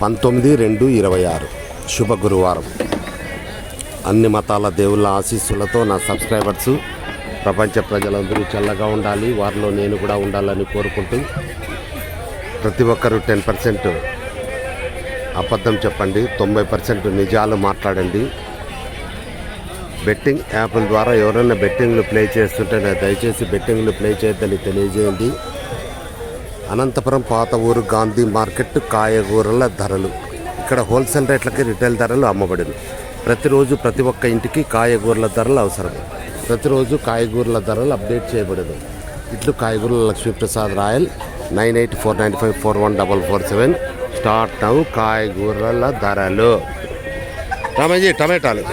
19/2/26 శుభ గురువారం. అన్ని మతాల దేవుళ్ళ ఆశీస్సులతో నా సబ్స్క్రైబర్స్ ప్రపంచ ప్రజలందరూ చల్లగా ఉండాలి, వారిలో నేను కూడా ఉండాలని కోరుకుంటూ ప్రతి ఒక్కరూ 10% అబద్ధం చెప్పండి, 90% నిజాలు మాట్లాడండి. బెట్టింగ్ యాప్ల ద్వారా ఎవరైనా బెట్టింగ్లు ప్లే చేస్తుంటే దయచేసి బెట్టింగ్లు ప్లే చేయొద్దని తెలియజేయండి. అనంతపురం పాత ఊరు గాంధీ మార్కెట్ కాయగూరల ధరలు. ఇక్కడ హోల్సేల్ రేట్లకి రిటైల్ ధరలు అమ్మబడింది. ప్రతిరోజు ప్రతి ఒక్క ఇంటికి కాయగూరల ధరలు అవసరం. ప్రతిరోజు కాయగూరల ధరలు అప్డేట్ చేయబడదు. ఇట్లు కాయగూరల లక్ష్మీప్రసాద్ రాయల్ 9849541447 స్టార్ట్ నౌ. కాయగూరల ధరలు రామజీ టమాటాలు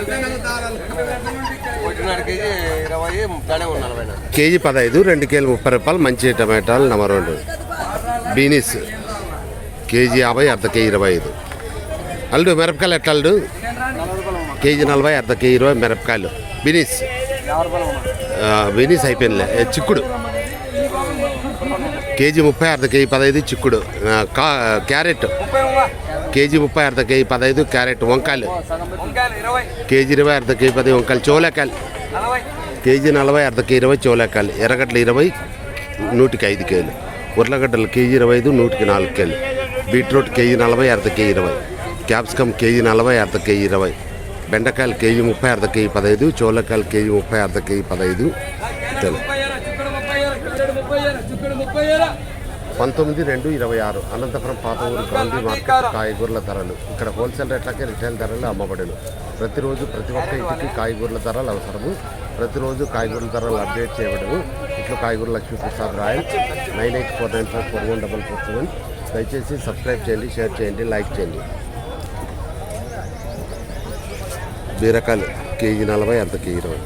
కేజీ 15, 2 కేజీలు 30 రూపాయలు. మంచి టమాటాలు నెంబర్ 2. బీనీస్ కేజీ 50, అర్ధ కేజీ 25. అల్లుడు మిరపకాయలు ఎట్లా అల్లుడు? కేజీ 40, అర్ధ కేజీ 20 మిరపకాయలు. బీనీస్ అయిపోయిందిలే. చిక్కుడు కేజీ 30, అర్ధ కేజీ 15 చిక్కుడు. క్యారెట్ కేజీ 30, అర్ధ కేజీ 15 క్యారెట్. వంకాయలు కేజీ 20, అర్ధ కేజీ 10 వంకాయలు. చోలేకాయలు కేజీ 40, అర్ధ కేజీ 20 చోలేకాయలు. ఎర్రగడ్డలు 20, 100కి 5 కేజీలు. ఉర్లగడ్డలు కేజీ 25, 100కి 4 కేజీలు. బీట్రూట్ కేజీ 40, అర్ధ కేజీ 20. క్యాప్సికమ్ కేజీ 40, అర్ధ కేజీ 20. బెండకాయలు కేజీ 30, అర్ధ కేజీ 15. చోలకాయలు కేజీ 30, అర్ధ కేజీ 15. 19/2/26 అనంతపురం పాత ఊరు గాంధీ మార్కెట్ కాయగూరల ధరలు. ఇక్కడ హోల్సేల్ రేట్లకే రిటైల్ ధరలు అమ్మబడను. ప్రతిరోజు ప్రతి ఒక్క ఇంటికి కాయగూరల ధరలు అవసరము. ప్రతిరోజు కాయగూరల ధరలు అప్డేట్ చేయబడను. ఇట్లా కాయగూరల లక్ష్మీప్రసాద్ రాయల్ 9849541447. దయచేసి సబ్స్క్రైబ్ చేయండి, షేర్ చేయండి, లైక్ చేయండి. బీరకాయలు కేజీ 40, అర్ధ కేజీ 20.